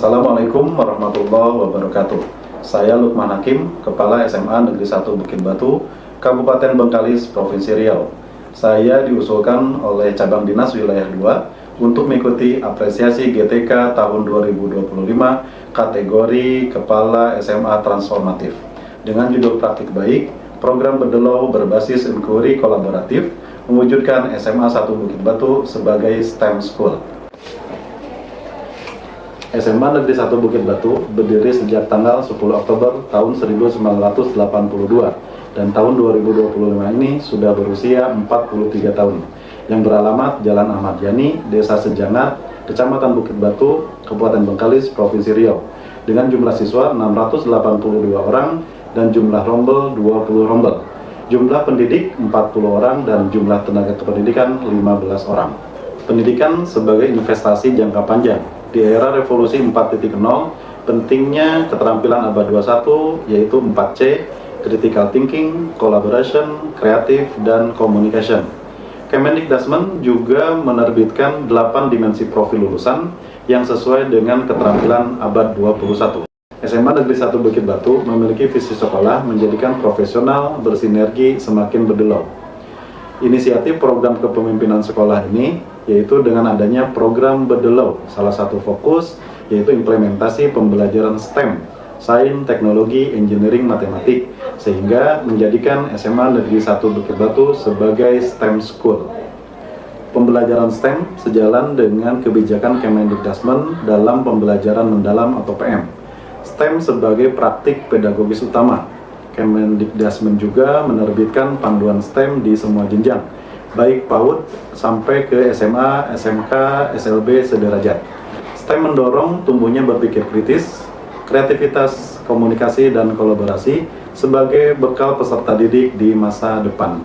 Assalamualaikum warahmatullahi wabarakatuh. Saya Lukman Hakim, Kepala SMA Negeri 1 Bukit Batu, Kabupaten Bengkalis, Provinsi Riau. Saya diusulkan oleh Cabang Dinas Wilayah 2 untuk mengikuti apresiasi GTK tahun 2025 kategori Kepala SMA Transformatif dengan judul Praktik Baik, program Bedelau berbasis inquiry kolaboratif mewujudkan SMA 1 Bukit Batu sebagai STEM School. SMA Negeri 1 Bukit Batu berdiri sejak tanggal 10 Oktober tahun 1982 dan tahun 2025 ini sudah berusia 43 tahun yang beralamat Jalan Ahmad Yani, Desa Sejangat, Kecamatan Bukit Batu, Kabupaten Bengkalis, Provinsi Riau dengan jumlah siswa 682 orang dan jumlah rombel 20 rombel, jumlah pendidik 40 orang dan jumlah tenaga kependidikan 15 orang. Pendidikan sebagai investasi jangka panjang. Di era revolusi 4.0, pentingnya keterampilan abad 21 yaitu 4C, critical thinking, collaboration, creative, dan communication. Kemendikbud juga menerbitkan 8 dimensi profil lulusan yang sesuai dengan keterampilan abad 21. SMA Negeri 1 Bukit Batu memiliki visi sekolah menjadikan profesional bersinergi semakin berdelau. Inisiatif program kepemimpinan sekolah ini yaitu dengan adanya program Bedelau, salah satu fokus yaitu implementasi pembelajaran STEM, Sains, Teknologi, Engineering, Matematik, sehingga menjadikan SMA Negeri 1 Bukit Batu sebagai STEM School. Pembelajaran STEM sejalan dengan kebijakan Kemendikbud dalam pembelajaran mendalam atau PM. STEM sebagai praktik pedagogis utama. Kemendikbud juga menerbitkan panduan STEM di semua jenjang, baik PAUD sampai ke SMA, SMK, SLB sederajat. STEM mendorong tumbuhnya berpikir kritis, kreativitas, komunikasi, dan kolaborasi sebagai bekal peserta didik di masa depan.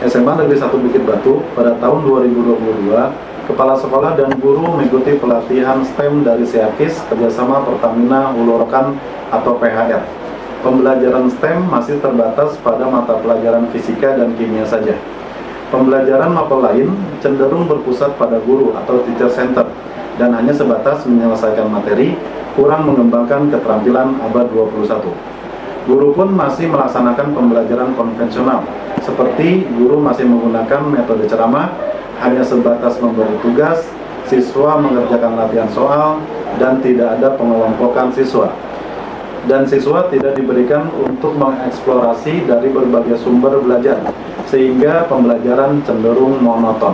SMA Negeri 1 Bukit Batu pada tahun 2022, Kepala Sekolah dan Guru mengikuti pelatihan STEM dari SEAKIS kerjasama Pertamina Hulu Rokan atau PHR. Pembelajaran STEM masih terbatas pada mata pelajaran fisika dan kimia saja. Pembelajaran mapel lain cenderung berpusat pada guru atau teacher center dan hanya sebatas menyelesaikan materi, kurang mengembangkan keterampilan abad 21. Guru pun masih melaksanakan pembelajaran konvensional, seperti guru masih menggunakan metode ceramah, hanya sebatas memberi tugas, siswa mengerjakan latihan soal, dan tidak ada pengelompokan siswa. Dan siswa tidak diberikan untuk mengeksplorasi dari berbagai sumber belajar, sehingga pembelajaran cenderung monoton.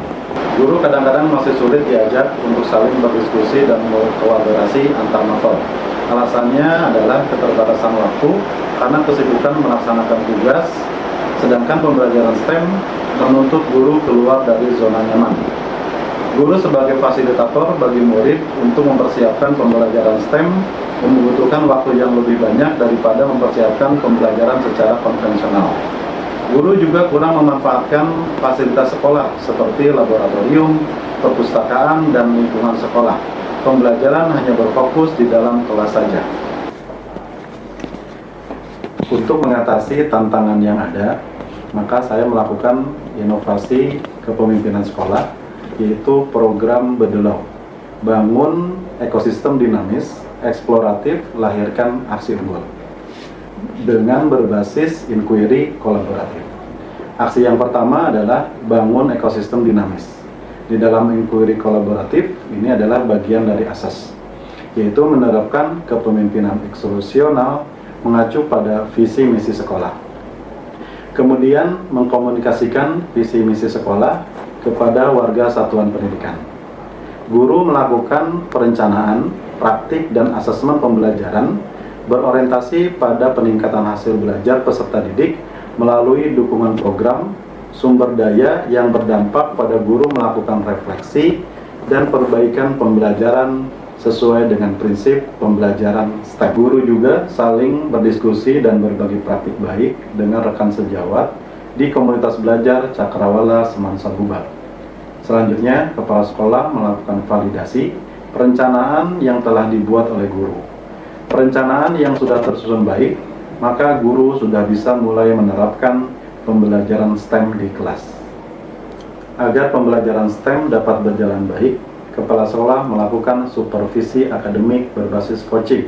Guru kadang-kadang masih sulit diajak untuk saling berdiskusi dan berkolaborasi antar mapel. Alasannya adalah keterbatasan waktu karena kesibukan melaksanakan tugas, sedangkan pembelajaran STEM menuntut guru keluar dari zona nyaman. Guru sebagai fasilitator bagi murid untuk mempersiapkan pembelajaran STEM membutuhkan waktu yang lebih banyak daripada mempersiapkan pembelajaran secara konvensional. Guru juga kurang memanfaatkan fasilitas sekolah seperti laboratorium, perpustakaan, dan lingkungan sekolah. Pembelajaran hanya berfokus di dalam kelas saja. Untuk mengatasi tantangan yang ada, maka saya melakukan inovasi kepemimpinan sekolah, yaitu program Bedelau. Bangun ekosistem dinamis, eksploratif, lahirkan aksi unggul. Dengan berbasis inquiry kolaboratif. Aksi yang pertama adalah bangun ekosistem dinamis. Di dalam inquiry kolaboratif, ini adalah bagian dari asas, yaitu menerapkan kepemimpinan eksklusional mengacu pada visi misi sekolah. Kemudian mengkomunikasikan visi misi sekolah kepada warga satuan pendidikan. Guru melakukan perencanaan, praktik, dan asesmen pembelajaran berorientasi pada peningkatan hasil belajar peserta didik melalui dukungan program, sumber daya yang berdampak pada guru melakukan refleksi dan perbaikan pembelajaran sesuai dengan prinsip pembelajaran STEM. Guru juga saling berdiskusi dan berbagi praktik baik dengan rekan sejawat di komunitas belajar Cakrawala Seman Sabubar. Selanjutnya, kepala sekolah melakukan validasi perencanaan yang telah dibuat oleh guru. Perencanaan yang sudah tersusun baik, maka guru sudah bisa mulai menerapkan pembelajaran STEM di kelas. Agar pembelajaran STEM dapat berjalan baik, kepala sekolah melakukan supervisi akademik berbasis coaching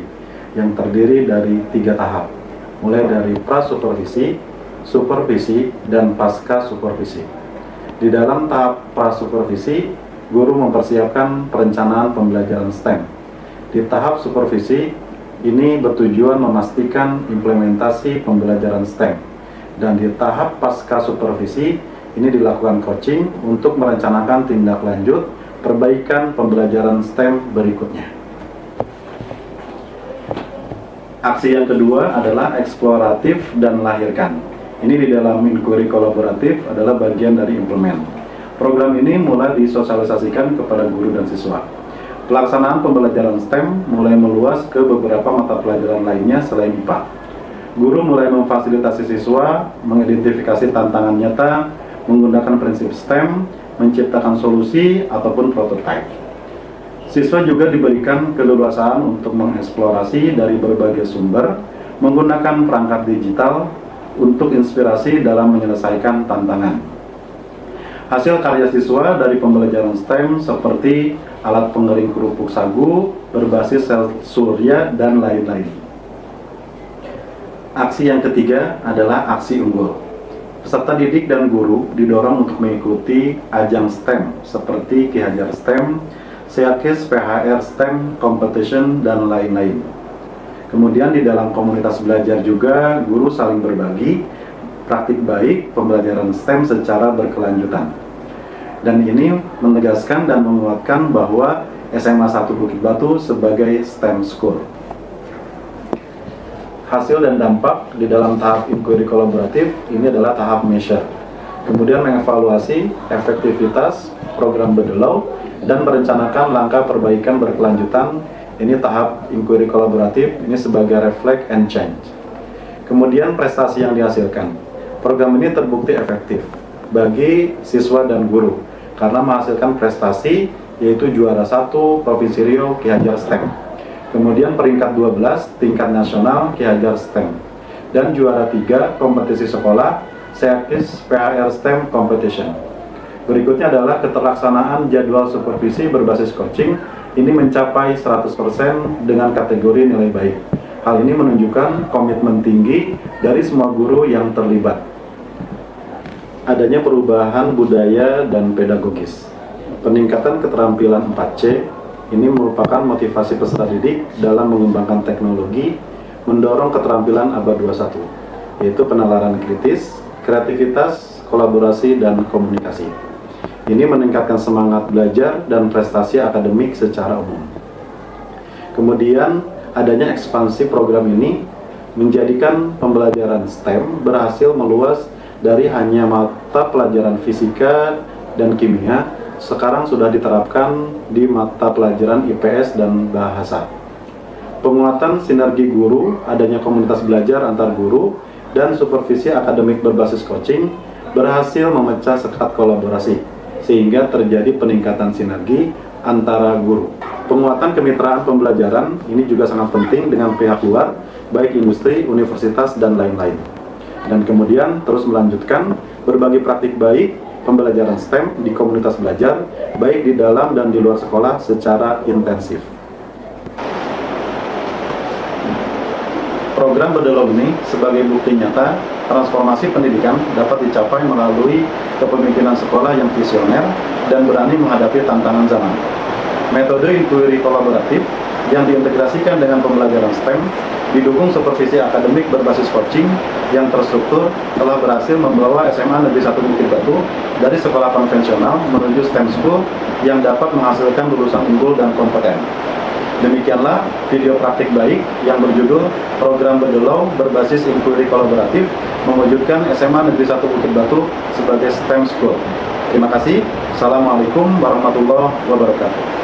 yang terdiri dari 3 tahap, mulai dari pra-supervisi, supervisi, dan pasca supervisi. Di dalam tahap pra-supervisi, guru mempersiapkan perencanaan pembelajaran STEM. Di tahap supervisi, ini bertujuan memastikan implementasi pembelajaran STEM. Dan di tahap pasca supervisi, ini dilakukan coaching untuk merencanakan tindak lanjut perbaikan pembelajaran STEM berikutnya. Aksi yang kedua adalah eksploratif dan lahirkan. Ini di dalam inquiry kolaboratif adalah bagian dari implement. Program ini mulai disosialisasikan kepada guru dan siswa. Pelaksanaan pembelajaran STEM mulai meluas ke beberapa mata pelajaran lainnya selain IPA. Guru mulai memfasilitasi siswa, mengidentifikasi tantangan nyata, menggunakan prinsip STEM, menciptakan solusi ataupun prototipe. Siswa juga diberikan keleluasaan untuk mengeksplorasi dari berbagai sumber, menggunakan perangkat digital untuk inspirasi dalam menyelesaikan tantangan. Hasil karya siswa dari pembelajaran STEM seperti alat pengering kerupuk sagu, berbasis sel surya, dan lain-lain. Aksi yang ketiga adalah aksi unggul. Peserta didik dan guru didorong untuk mengikuti ajang STEM seperti Ki Hajar STEM, SEAKIS PHR STEM Competition, dan lain-lain. Kemudian di dalam komunitas belajar juga guru saling berbagi praktik baik pembelajaran STEM secara berkelanjutan. Dan ini menegaskan dan menguatkan bahwa SMA 1 Bukit Batu sebagai STEM School. Hasil dan dampak di dalam tahap inquiry kolaboratif ini adalah tahap measure. Kemudian mengevaluasi efektivitas program Bedelau dan merencanakan langkah perbaikan berkelanjutan. Ini tahap inquiry kolaboratif, ini sebagai reflect and change. Kemudian prestasi yang dihasilkan. Program ini terbukti efektif bagi siswa dan guru karena menghasilkan prestasi yaitu juara 1 Provinsi Riau Ki Hajar STEM. Kemudian peringkat 12 tingkat nasional Ki Hajar STEM. Dan juara 3 kompetisi sekolah SEAKIS PHR STEM Competition. Berikutnya adalah keterlaksanaan jadwal supervisi berbasis coaching. Ini mencapai 100% dengan kategori nilai baik. Hal ini menunjukkan komitmen tinggi dari semua guru yang terlibat. Adanya perubahan budaya dan pedagogis. Peningkatan keterampilan 4C ini merupakan motivasi peserta didik dalam mengembangkan teknologi, mendorong keterampilan abad 21, yaitu penalaran kritis, kreativitas, kolaborasi, dan komunikasi. Ini meningkatkan semangat belajar dan prestasi akademik secara umum. Kemudian, adanya ekspansi program ini menjadikan pembelajaran STEM berhasil meluas dari hanya mata pelajaran fisika dan kimia, sekarang sudah diterapkan di mata pelajaran IPS dan bahasa. Penguatan sinergi guru, adanya komunitas belajar antar guru, dan supervisi akademik berbasis coaching berhasil memecah sekat kolaborasi, sehingga terjadi peningkatan sinergi antara guru. Penguatan kemitraan pembelajaran ini juga sangat penting dengan pihak luar, baik industri, universitas, dan lain-lain. Dan kemudian terus melanjutkan berbagi praktik baik pembelajaran STEM di komunitas belajar, baik di dalam dan di luar sekolah secara intensif. Program Bedelau ini sebagai bukti nyata transformasi pendidikan dapat dicapai melalui kepemimpinan sekolah yang visioner dan berani menghadapi tantangan zaman. Metode inquiry kolaboratif yang diintegrasikan dengan pembelajaran STEM didukung supervisi akademik berbasis coaching yang terstruktur telah berhasil membawa SMA Negeri 1 Bukit Batu dari sekolah konvensional menuju STEM School yang dapat menghasilkan lulusan unggul dan kompeten. Demikianlah video praktik baik yang berjudul Program Bedelau berbasis inquiry kolaboratif mewujudkan SMA Negeri 1 Bukit Batu sebagai STEM School. Terima kasih. Assalamualaikum warahmatullahi wabarakatuh.